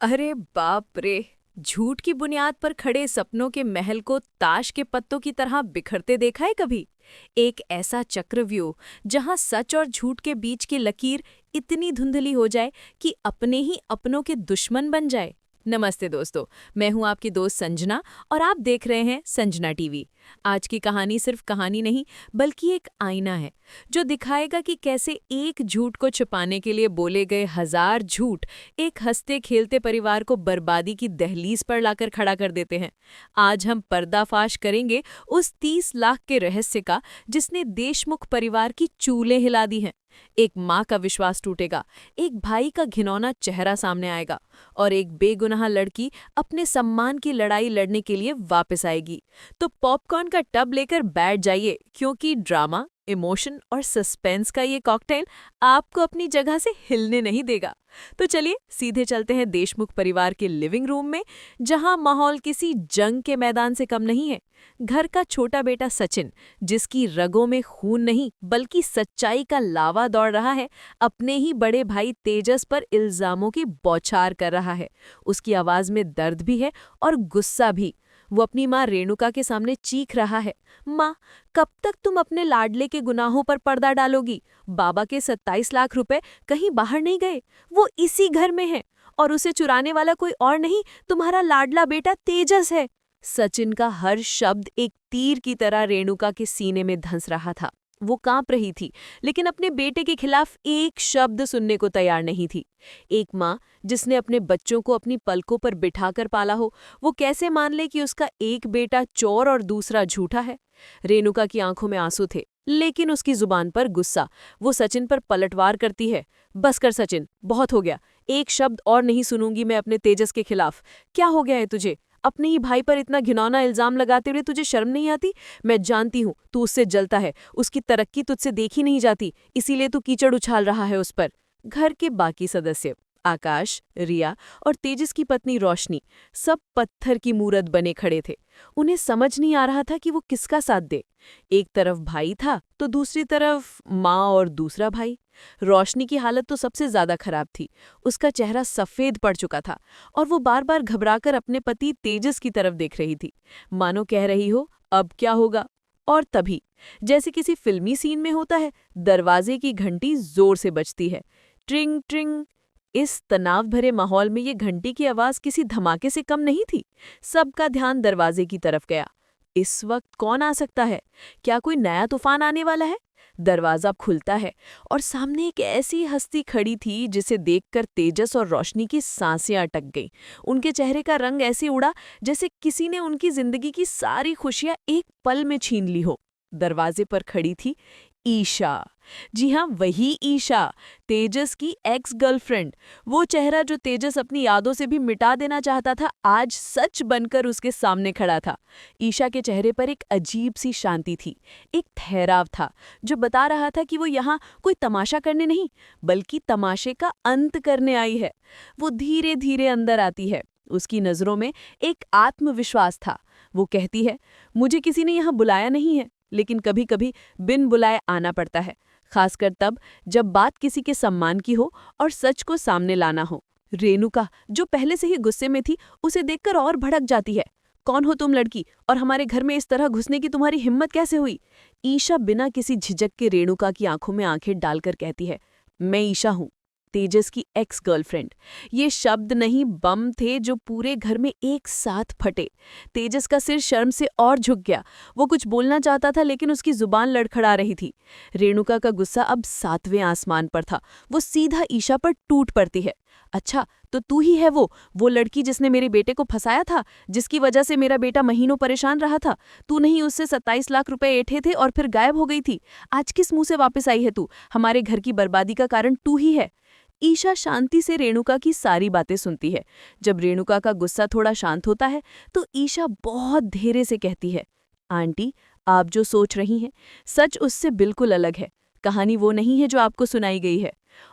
अरे बाप रे! झूठ की बुनियाद पर खड़े सपनों के महल को ताश के पत्तों की तरह बिखरते देखा है कभी? एक ऐसा चक्रव्यूह जहां सच और झूठ के बीच की लकीर इतनी धुंधली हो जाए कि अपने ही अपनों के दुश्मन बन जाए। नमस्ते दोस्तों, मैं हूं आपकी दोस्त संजना और आप देख रहे हैं संजना टीवी। आज की कहानी सिर्फ कहानी नहीं, बल्कि एक आईना है जो दिखाएगा कि कैसे एक झूठ को छुपाने के लिए बोले गए हजार झूठ एक हंसते खेलते परिवार को बर्बादी की दहलीज पर लाकर खड़ा कर देते हैं। आज हम पर्दाफाश करेंगे उस 30 लाख के रहस्य का जिसने देशमुख परिवार की चूलें हिला दी हैं। एक माँ का विश्वास टूटेगा, एक भाई का घिनौना चेहरा सामने आएगा और एक बेगुनाह लड़की अपने सम्मान की लड़ाई लड़ने के लिए वापस आएगी। तो पॉपकॉर्न का टब लेकर बैठ जाइए, क्योंकि ड्रामा, इमोशन और सस्पेंस का ये कॉकटेल आपको अपनी जगह से हिलने नहीं देगा। तो चलिए सीधे चलते हैं देशमुख परिवार के लिविंग रूम में, जहां माहौल किसी जंग के मैदान से कम नहीं है। घर का छोटा बेटा सचिन, जिसकी रगों में खून नहीं बल्कि सच्चाई का लावा दौड़ रहा है, अपने ही बड़े भाई तेजस पर इल्जामों की बौछार कर रहा है। उसकी आवाज में दर्द भी है और गुस्सा भी। वो अपनी माँ रेणुका के सामने चीख रहा है, माँ, कब तक तुम अपने लाडले के गुनाहों पर पर्दा डालोगी? बाबा के 27 लाख रुपए कहीं बाहर नहीं गए, वो इसी घर में है और उसे चुराने वाला कोई और नहीं, तुम्हारा लाडला बेटा तेजस है। सचिन का हर शब्द एक तीर की तरह रेणुका के सीने में धंस रहा था। वो कांप रही थी, लेकिन अपने बेटे के खिलाफ एक शब्द सुनने को तैयार नहीं थी। एक माँ जिसने अपने बच्चों को अपनी पलकों पर बिठाकर पाला हो, वो कैसे मान ले कि उसका एक बेटा चोर और दूसरा झूठा है? रेणुका की आंखों में आंसू थे, लेकिन उसकी जुबान पर गुस्सा। वो सचिन पर पलटवार करती है, बस कर सचिन, बहुत हो गया। एक शब्द और नहीं सुनूंगी मैं अपने तेजस के खिलाफ। क्या हो गया है तुझे? अपने ही भाई पर इतना घिनौना इल्जाम लगाते हुए तुझे शर्म नहीं आती? मैं जानती हूँ तू उससे जलता है, उसकी तरक्की तुझसे देखी नहीं जाती, इसीलिए तू कीचड़ उछाल रहा है उस पर। घर के बाकी सदस्य आकाश, रिया और तेजस की पत्नी रोशनी सब पत्थर की मूरत बने खड़े थे। उन्हें समझ नहीं आ रहा था कि वो किसका साथ दे। एक तरफ भाई था तो दूसरी तरफ माँ और दूसरा भाई। रोशनी की हालत तो सबसे ज्यादा खराब थी। उसका चेहरा सफेद पड़ चुका था और वो बार बार घबराकर अपने पति तेजस की तरफ देख रही थी, मानो कह रही हो, अब क्या होगा। और तभी, जैसे किसी फिल्मी सीन में होता है, दरवाजे की घंटी जोर से बजती है। ट्रिंग ट्रिंग। इस तनाव भरे माहौल में ये घंटी की आवाज किसी धमाके से कम नहीं थी। सबका ध्यान दरवाजे की तरफ गया। इस वक्त कौन आ सकता है? क्या कोई नया तूफान आने वाला है? दरवाजा खुलता है और सामने एक ऐसी हस्ती खड़ी थी जिसे देखकर तेजस और रोशनी की सांसें अटक गईं। उनके चेहरे का रंग ऐसे उड़ा जैसे किसी ने उनकी जिंदगी की सारी खुशियां एक पल में छीन ली हो। दरवाजे पर खड़ी थी ईशा। जी हाँ, वही ईशा, तेजस की एक्स गर्लफ्रेंड। वो चेहरा जो तेजस अपनी यादों से भी मिटा देना चाहता था, आज सच बनकर उसके सामने खड़ा था। ईशा के चेहरे पर एक अजीब सी शांति थी, एक ठहराव था जो बता रहा था कि वो यहाँ कोई तमाशा करने नहीं, बल्कि तमाशे का अंत करने आई है। वो धीरे धीरे अंदर आती है। उसकी नजरों में एक आत्मविश्वास था। वो कहती है, मुझे किसी ने यहाँ बुलाया नहीं है, लेकिन कभी कभी बिन बुलाए आना पड़ता है, खासकर तब जब बात किसी के सम्मान की हो और सच को सामने लाना हो। रेणुका, जो पहले से ही गुस्से में थी, उसे देखकर और भड़क जाती है। कौन हो तुम लड़की, और हमारे घर में इस तरह घुसने की तुम्हारी हिम्मत कैसे हुई? ईशा बिना किसी झिझक के रेणुका की आंखों में आंखें डालकर कहती है, मैं ईशा हूँ, तेजस की एक्स गर्लफ्रेंड। ये शब्द नहीं, बम थे जो पूरे घर में एक साथ फटे। तेजस का सिर शर्म से और झुक गया। वो कुछ बोलना चाहता था, लेकिन उसकी जुबान लड़खड़ा रही थी। रेणुका का गुस्सा अब 7वें आसमान पर था। वो सीधा ईशा पर टूट पड़ती है। अच्छा, तो तू ही है वो लड़की जिसने मेरे बेटे को फंसाया था, जिसकी वजह से मेरा बेटा महीनों परेशान रहा था। तू नहीं उससे 27 लाख रुपए ऐंठे थे और फिर गायब हो गई थी। आज किस मुंह से वापस आई है तू? हमारे घर की बर्बादी का कारण तू ही है। ईशा शांति से रेणुका की सारी बातें सुनती है। जब रेणुका का गुस्सा थोड़ा शांत होता है तो ईशा बहुत धीरे से कहती है, आंटी, आप जो सोच रही हैं, सच उससे बिल्कुल अलग है। कहानी वो नहीं है जो आपको सुनाई गई है।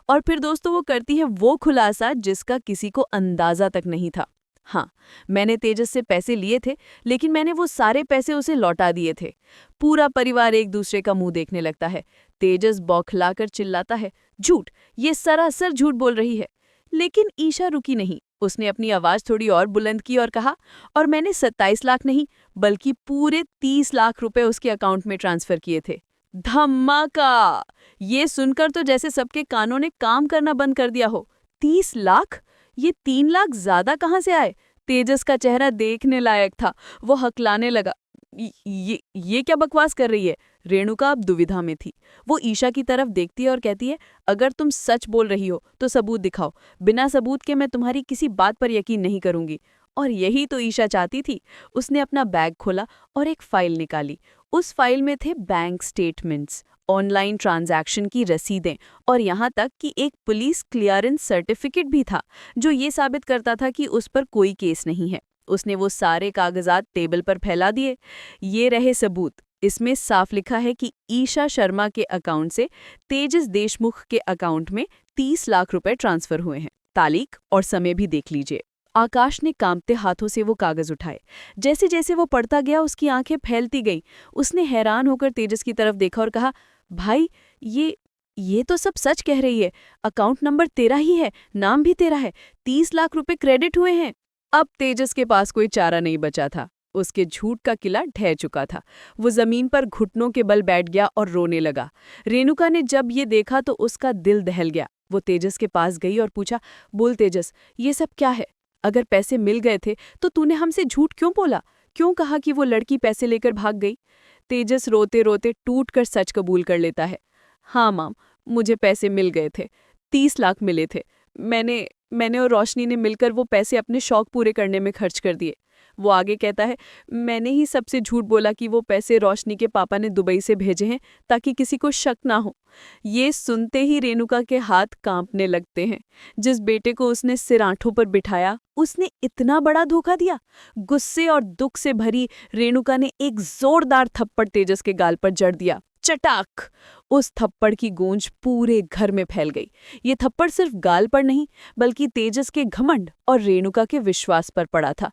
और फिर दोस्तों, वो करती है वो खुलासा जिसका किसी को अंदाजा तक नहीं था। हाँ, मैंने तेजस से पैसे लिए थे, लेकिन मैंने वो सारे पैसे उसे लौटा दिए थे। पूरा परिवार एक दूसरे का मुंह देखने लगता है। तेजस बौखलाकर चिल्लाता है, झूठ, ये सरासर झूठ बोल रही है। लेकिन ईशा रुकी नहीं। उसने अपनी आवाज थोड़ी और बुलंद की और कहा, और मैंने 27 लाख नहीं बल्कि पूरे 30 लाख रुपए उसके अकाउंट में ट्रांसफर किए थे। धमाका! ये सुनकर तो जैसे सबके कानों ने काम करना बंद कर दिया हो। 30 लाख? ये 3 लाख ज्यादा कहाँ से आए? तेजस का चेहरा देखने लायक था। वो हकलाने लगा। ये क्या बकवास कर रही है? रेणुका अब दुविधा में थी। वो ईशा की तरफ देखती है और कहती है, अगर तुम सच बोल रही हो तो सबूत दिखाओ। बिना सबूत के मैं तुम्हारी किसी बात पर यकीन नहीं करूंगी। और यही तो ईशा चाहती थी। उसने अपना बैग खोला और एक फाइल निकाली। उस फाइल में थे बैंक स्टेटमेंट्स, ऑनलाइन ट्रांजैक्शन की रसीदें और यहाँ तक कि एक पुलिस क्लियरेंस सर्टिफिकेट भी था, जो ये साबित करता था कि उस पर कोई केस नहीं है। उसने वो सारे कागजात टेबल पर फैला दिए। ये रहे सबूत। इसमें साफ लिखा है कि ईशा शर्मा के अकाउंट से तेजस देशमुख के अकाउंट में 30 लाख रुपए ट्रांसफर हुए हैं। तारीख और समय भी देख लीजिए। आकाश ने कांपते हाथों से वो कागज उठाए। जैसे जैसे वो पढ़ता गया उसकी आंखें फैलती गईं। उसने हैरान होकर तेजस की तरफ देखा और कहा, भाई ये तो सब सच कह रही है। अकाउंट नंबर तेरा ही है, नाम भी तेरा है, 30 लाख रुपए क्रेडिट हुए हैं। अब तेजस के पास कोई चारा नहीं बचा था। उसके झूठ का किला ढह चुका था। वो जमीन पर घुटनों के बल बैठ गया और रोने लगा। रेणुका ने जब ये देखा तो उसका दिल दहल गया। वो तेजस के पास गई और पूछा, बोल तेजस, ये सब क्या है? अगर पैसे मिल गए थे तो तूने हमसे झूठ क्यों बोला? क्यों कहा कि वो लड़की पैसे लेकर भाग गई? तेजस रोते रोते टूट कर सच कबूल कर लेता है। हाँ माम, मुझे पैसे मिल गए थे, 30 लाख मिले थे। मैंने और रोशनी ने मिलकर वो पैसे अपने शौक पूरे करने में खर्च कर दिए। वो आगे कहता है, मैंने ही सबसे झूठ बोला कि वो पैसे रोशनी के पापा ने दुबई से भेजे हैं ताकि किसी को शक ना हो। ये सुनते ही रेणुका के हाथ कांपने लगते हैं। जिस बेटे को उसने सिरांठों पर बिठाया, उसने इतना बड़ा धोखा दिया। गुस्से और दुख से भरी रेणुका ने एक जोरदार थप्पड़ तेजस के गाल पर जड़ दिया। चटाक! उस थप्पड़ की गूंज पूरे घर में फैल गई। ये थप्पड़ सिर्फ गाल पर नहीं बल्कि तेजस के घमंड और रेणुका के विश्वास पर पड़ा था।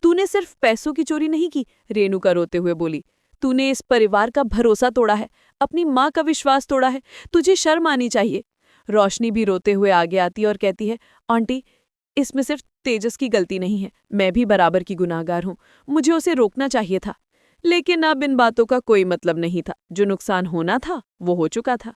तूने सिर्फ पैसों की चोरी नहीं की, रेणुका रोते हुए बोली। तूने इस परिवार का भरोसा तोड़ा है, अपनी माँ का विश्वास तोड़ा है। तुझे शर्म आनी चाहिए। रोशनी भी रोते हुए आगे आती और कहती है, आंटी, इसमें सिर्फ तेजस की गलती नहीं है, मैं भी बराबर की गुनाहगार हूँ। मुझे उसे रोकना चाहिए था। लेकिन अब इन बातों का कोई मतलब नहीं था। जो नुकसान होना था वो हो चुका था।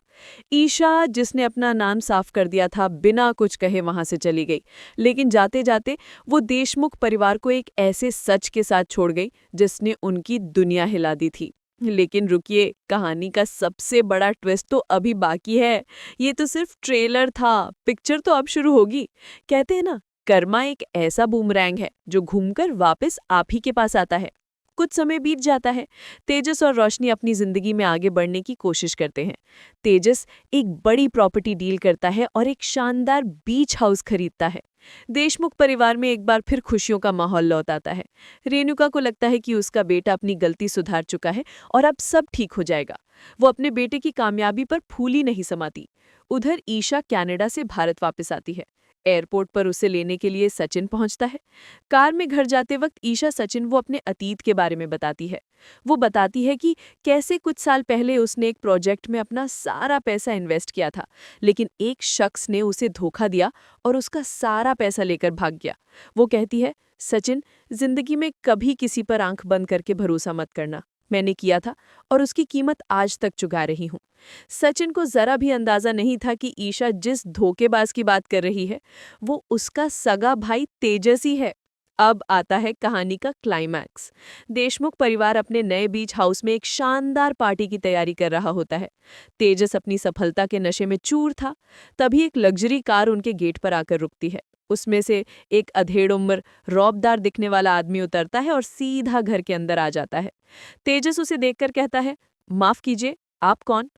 ईशा, जिसने अपना नाम साफ कर दिया था, बिना कुछ कहे वहां से चली गई। लेकिन जाते जाते वो देशमुख परिवार को एक ऐसे सच के साथ छोड़ गई जिसने उनकी दुनिया हिला दी थी। लेकिन रुकिए, कहानी का सबसे बड़ा ट्विस्ट तो अभी बाकी है। ये तो सिर्फ ट्रेलर था, पिक्चर तो अब शुरू होगी। कहते हैं ना, कर्मा एक ऐसा बूमरैंग है जो घूमकर वापस आप ही के पास आता है। कुछ समय बीत जाता है। तेजस और रोशनी अपनी जिंदगी में आगे बढ़ने की कोशिश करते हैं। तेजस एक बड़ी प्रॉपर्टी डील करता है और एक शानदार बीच हाउस खरीदता है। देशमुख परिवार में एक बार फिर खुशियों का माहौल लौट आता है। रेणुका को लगता है कि उसका बेटा अपनी गलती सुधार चुका है और अब सब ठीक हो जाएगा। वो अपने बेटे की कामयाबी पर फूली नहीं समाती। उधर ईशा कनाडा से भारत वापस आती है। एयरपोर्ट पर उसे लेने के लिए सचिन पहुंचता है। कार में घर जाते वक्त ईशा सचिन वो अपने अतीत के बारे में बताती है। वो बताती है कि कैसे कुछ साल पहले उसने एक प्रोजेक्ट में अपना सारा पैसा इन्वेस्ट किया था, लेकिन एक शख्स ने उसे धोखा दिया और उसका सारा पैसा लेकर भाग गया। वो कहती है, सचिन, जिंदगी में कभी किसी पर आंख बंद करके भरोसा मत करना। मैंने किया था और उसकी कीमत आज तक चुका रही हूँ। सचिन को जरा भी अंदाजा नहीं था कि ईशा जिस धोखेबाज की बात कर रही है वो उसका सगा भाई तेजस ही है। अब आता है कहानी का क्लाइमैक्स। देशमुख परिवार अपने नए बीच हाउस में एक शानदार पार्टी की तैयारी कर रहा होता है। तेजस अपनी सफलता के नशे में चूर था। तभी एक लग्जरी कार उनके गेट पर आकर रुकती है। उसमें से एक अधेड़ उम्र रौबदार दिखने वाला आदमी उतरता है और सीधा घर के अंदर आ जाता है। तेजस उसे देखकर कहता है, माफ कीजिए, आप कौन?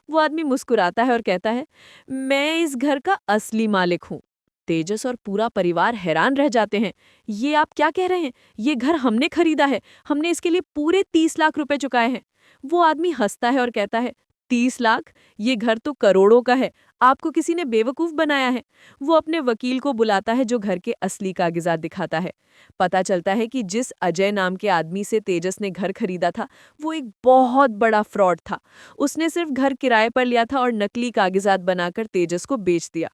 वो आदमी मुस्कुराता है और कहता है, मैं इस घर का असली मालिक हूँ। तेजस और पूरा परिवार हैरान रह जाते हैं। ये आप क्या कह रहे हैं? ये घर हमने खरीदा है, हमने इसके लिए पूरे 30 लाख रुपए चुकाए हैं। वो आदमी हंसता है और कहता है, 30 लाख? ये घर तो करोड़ों का है। आपको किसी ने बेवकूफ बनाया है। वो अपने वकील को बुलाता है जो घर के असली कागजात दिखाता है। पता चलता है कि जिस अजय नाम के आदमी से तेजस ने घर खरीदा था वो एक बहुत बड़ा फ्रॉड था। उसने सिर्फ घर किराए पर लिया था और नकली कागजात बनाकर तेजस को बेच दिया।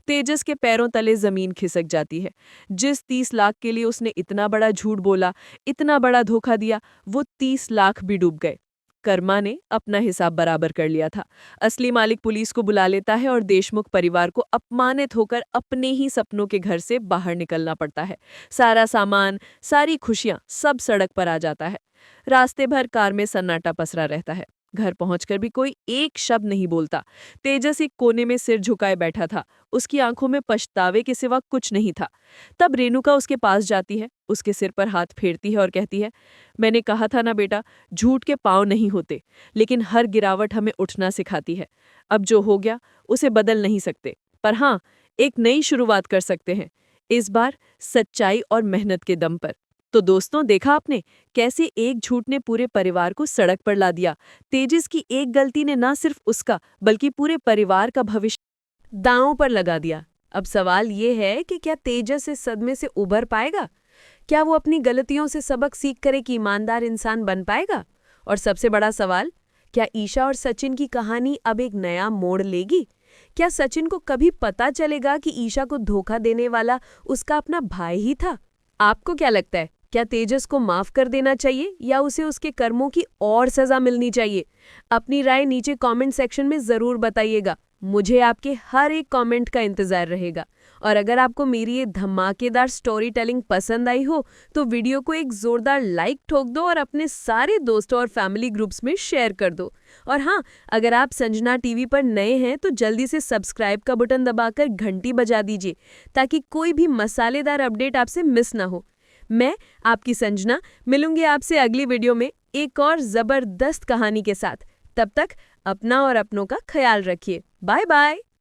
तेजस के पैरों तले जमीन खिसक जाती है। जिस 30 लाख के लिए उसने इतना बड़ा झूठ बोला, इतना बड़ा धोखा दिया, वो 30 लाख भी डूब गए। कर्मा ने अपना हिसाब बराबर कर लिया था। असली मालिक पुलिस को बुला लेता है और देशमुख परिवार को अपमानित होकर अपने ही सपनों के घर से बाहर निकलना पड़ता है। सारा सामान, सारी खुशियां, सब सड़क पर आ जाता है। रास्ते भर कार में सन्नाटा पसरा रहता है। घर पहुंचकर भी कोई एक शब्द नहीं बोलता। तेजस एक कोने में सिर झुकाए बैठा था। उसकी आंखों में पछतावे के सिवा कुछ नहीं था। तब रेणुका उसके पास जाती है, उसके सिर पर हाथ फेरती है और कहती है, मैंने कहा था ना बेटा, झूठ के पांव नहीं होते, लेकिन हर गिरावट हमें उठना सिखाती है। अब जो हो गया उसे बदल नहीं सकते, पर हाँ, एक नई शुरुआत कर सकते हैं, इस बार सच्चाई और मेहनत के दम पर। तो दोस्तों, देखा आपने कैसे एक झूठ ने पूरे परिवार को सड़क पर ला दिया। तेजस की एक गलती ने ना सिर्फ उसका बल्कि पूरे परिवार का भविष्य दांव पर लगा दिया। अब सवाल ये है कि क्या तेजस इस सदमे से उभर पाएगा? क्या वो अपनी गलतियों से सबक सीख कर एक ईमानदार इंसान बन पाएगा? और सबसे बड़ा सवाल, क्या ईशा और सचिन की कहानी अब एक नया मोड़ लेगी? क्या सचिन को कभी पता चलेगा कि ईशा को धोखा देने वाला उसका अपना भाई ही था? आपको क्या लगता है, क्या तेजस को माफ कर देना चाहिए या उसे उसके कर्मों की और सजा मिलनी चाहिए? अपनी राय नीचे कमेंट सेक्शन में जरूर बताइएगा। मुझे आपके हर एक कमेंट का इंतजार रहेगा। और अगर आपको मेरी ये धमाकेदार स्टोरी टेलिंग पसंद आई हो तो वीडियो को एक जोरदार लाइक ठोक दो और अपने सारे दोस्तों और फैमिली ग्रुप्स में शेयर कर दो। और हाँ, अगर आप संजना टीवी पर नए हैं तो जल्दी से सब्सक्राइब का बटन दबाकर घंटी बजा दीजिए ताकि कोई भी मसालेदार अपडेट आपसे मिस ना हो। मैं आपकी संजना मिलूंगी आपसे अगली वीडियो में एक और जबरदस्त कहानी के साथ। तब तक अपना और अपनों का ख्याल रखिए। Bye bye.